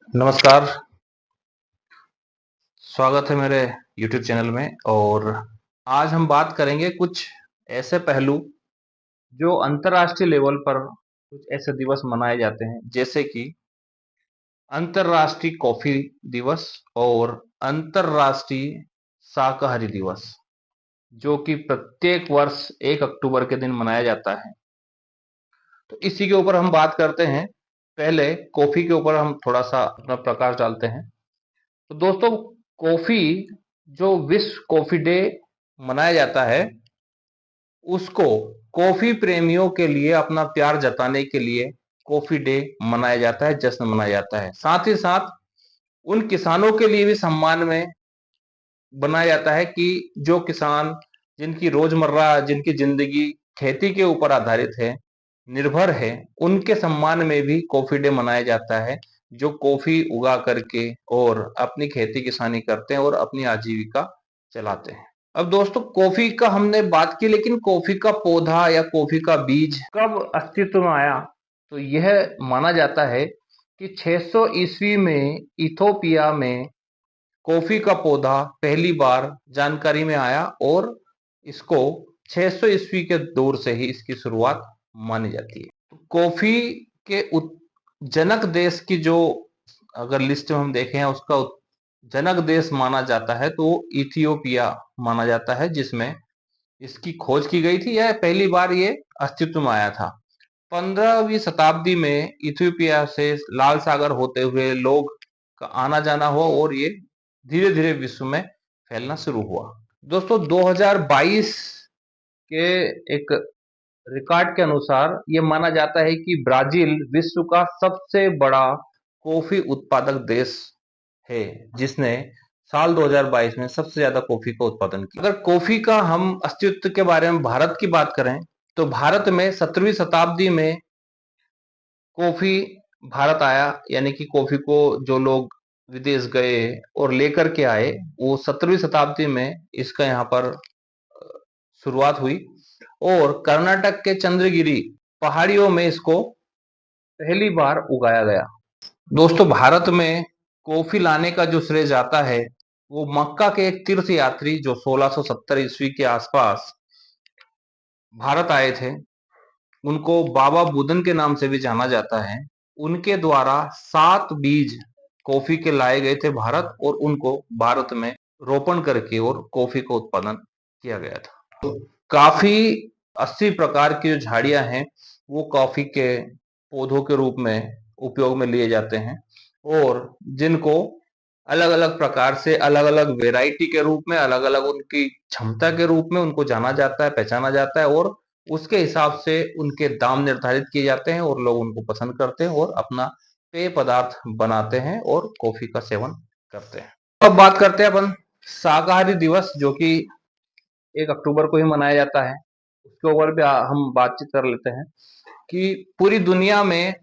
नमस्कार, स्वागत है मेरे YouTube चैनल में। और आज हम बात करेंगे कुछ ऐसे पहलू जो अंतर्राष्ट्रीय लेवल पर कुछ ऐसे दिवस मनाए जाते हैं, जैसे कि अंतर्राष्ट्रीय कॉफी दिवस और अंतर्राष्ट्रीय शाकाहारी दिवस, जो कि प्रत्येक वर्ष 1 अक्टूबर के दिन मनाया जाता है। तो इसी के ऊपर हम बात करते हैं। पहले कॉफी के ऊपर हम थोड़ा सा अपना प्रकाश डालते हैं। तो दोस्तों, कॉफी, जो विश्व कॉफी डे मनाया जाता है, उसको कॉफी प्रेमियों के लिए अपना प्यार जताने के लिए कॉफी डे मनाया जाता है, जश्न मनाया जाता है। साथ ही साथ उन किसानों के लिए भी सम्मान में बनाया जाता है कि जो किसान, जिनकी रोजमर्रा, जिनकी जिंदगी खेती के ऊपर आधारित है, निर्भर है, उनके सम्मान में भी कॉफी डे मनाया जाता है, जो कॉफी उगा करके और अपनी खेती किसानी करते हैं और अपनी आजीविका चलाते हैं। अब दोस्तों, कॉफी का हमने बात की, लेकिन कॉफी का पौधा या कॉफी का बीज कब अस्तित्व में आया? तो यह माना जाता है कि 600 ईस्वी में इथोपिया में कॉफी का पौधा पहली बार जानकारी में आया, और इसको 600 ईस्वी के दौर से ही इसकी शुरुआत मानी जाती है। कॉफी के जनक देश की जो अगर लिस्ट में हम देखें, उसका जनक देश माना जाता है तो इथियोपिया माना जाता है, जिसमें इसकी खोज की गई थी। यह पहली बार ये अस्तित्व में आया था। 15वीं शताब्दी में इथियोपिया से लाल सागर होते हुए लोग का आना जाना हुआ, और ये धीरे धीरे विश्व में फैलना शुरू हुआ। दोस्तों, 2022 के एक रिकॉर्ड के अनुसार ये माना जाता है कि ब्राजील विश्व का सबसे बड़ा कॉफी उत्पादक देश है, जिसने साल 2022 में सबसे ज्यादा कॉफी का उत्पादन किया। अगर कॉफी का हम अस्तित्व के बारे में भारत की बात करें, तो भारत में 17वीं शताब्दी में कॉफी भारत आया, यानी कि कॉफी को जो लोग विदेश गए और लेकर के आए, वो 17वीं शताब्दी में इसका यहाँ पर शुरुआत हुई, और कर्नाटक के चंद्रगिरी पहाड़ियों में इसको पहली बार उगाया गया। दोस्तों, भारत में कॉफी लाने का जो श्रेय जाता है, वो मक्का के एक तीर्थ यात्री जो 1670 ईस्वी के आसपास भारत आए थे, उनको बाबा बुदन के नाम से भी जाना जाता है। उनके द्वारा 7 बीज कॉफी के लाए गए थे भारत, और उनको भारत में रोपण करके और कॉफी का उत्पादन किया गया था। तो काफी 80 प्रकार की जो झाड़ियां हैं, वो कॉफी के पौधों के रूप में उपयोग में लिए जाते हैं, और जिनको अलग अलग प्रकार से, अलग अलग वेराइटी के रूप में, अलग अलग उनकी क्षमता के रूप में उनको जाना जाता है, पहचाना जाता है, और उसके हिसाब से उनके दाम निर्धारित किए जाते हैं, और लोग उनको पसंद करते हैं और अपना पेय पदार्थ बनाते हैं और कॉफी का सेवन करते हैं। अब बात करते हैं अपन शाकाहारी दिवस, जो कि 1 अक्टूबर को ही मनाया जाता है। उसके ऊपर भी हम बातचीत कर लेते हैं कि पूरी दुनिया में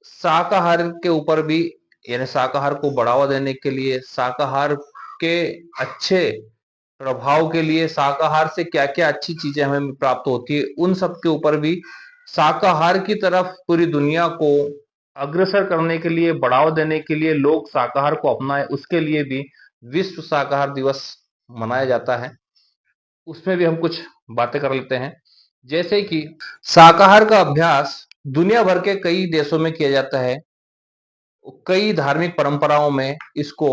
शाकाहार के ऊपर भी, यानी शाकाहार को बढ़ावा देने के लिए, शाकाहार के अच्छे प्रभाव के लिए, शाकाहार से क्या क्या अच्छी चीजें हमें प्राप्त होती है, उन सब के ऊपर भी शाकाहार की तरफ पूरी दुनिया को अग्रसर करने के लिए, बढ़ावा देने के लिए, लोग शाकाहार को अपनाएं, उसके लिए भी विश्व शाकाहार दिवस मनाया जाता है। उसमें भी हम कुछ बातें कर लेते हैं, जैसे कि शाकाहार का अभ्यास दुनिया भर के कई देशों में किया जाता है। कई धार्मिक परंपराओं में इसको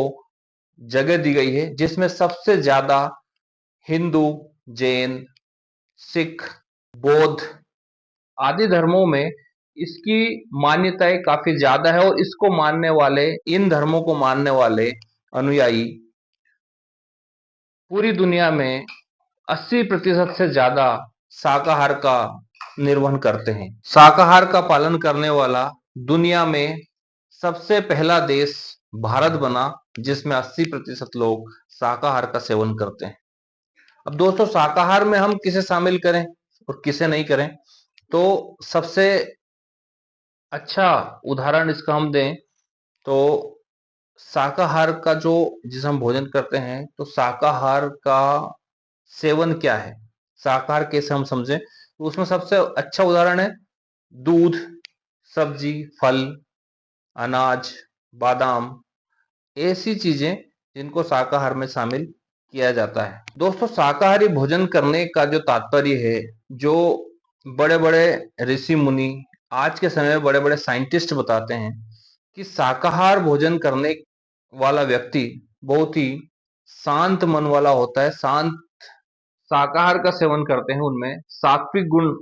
जगह दी गई है, जिसमें सबसे ज्यादा हिंदू, जैन, सिख, बौद्ध आदि धर्मों में इसकी मान्यताएं काफी ज्यादा है, और इसको मानने वाले, इन धर्मों को मानने वाले अनुयायी पूरी दुनिया में 80% से ज्यादा शाकाहार का निर्वहन करते हैं। शाकाहार का पालन करने वाला दुनिया में सबसे पहला देश भारत बना, जिसमें 80% लोग शाकाहार का सेवन करते हैं। अब दोस्तों, शाकाहार में हम किसे शामिल करें और किसे नहीं करें, तो सबसे अच्छा उदाहरण इसका हम दें तो शाकाहार का जो, जिसे हम भोजन करते हैं, तो शाकाहार का सेवन क्या है, शाकाहार कैसे हम समझें, तो उसमें सबसे अच्छा उदाहरण है दूध, सब्जी, फल, अनाज, बादाम, ऐसी चीजें जिनको शाकाहार में शामिल किया जाता है। दोस्तों, शाकाहारी भोजन करने का जो तात्पर्य है, जो बड़े बड़े ऋषि मुनि, आज के समय में बड़े बड़े साइंटिस्ट बताते हैं कि शाकाहार भोजन करने वाला व्यक्ति बहुत ही शांत मन वाला होता है। शांत शाकाहार का सेवन करते हैं, उनमें सात्विक गुण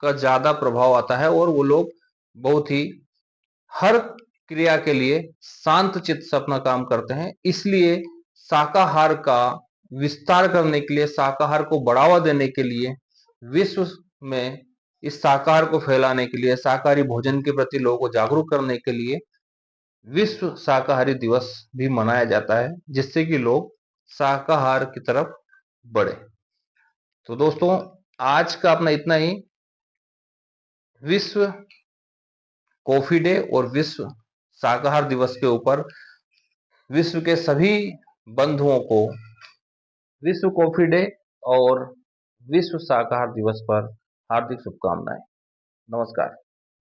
का ज्यादा प्रभाव आता है और वो लोग बहुत ही हर क्रिया के लिए शांत चित्त से अपना काम करते हैं। इसलिए शाकाहार का विस्तार करने के लिए, शाकाहार को बढ़ावा देने के लिए, विश्व में इस शाकाहार को फैलाने के लिए, शाकाहारी भोजन के प्रति लोगों को जागरूक करने के लिए विश्व शाकाहारी दिवस भी मनाया जाता है, जिससे कि लोग शाकाहार की तरफ बढ़े। तो दोस्तों, आज का अपना इतना ही। विश्व कॉफी डे और विश्व शाकाहार दिवस के ऊपर विश्व के सभी बंधुओं को विश्व कॉफी डे और विश्व शाकाहार दिवस पर हार्दिक शुभकामनाएं। नमस्कार।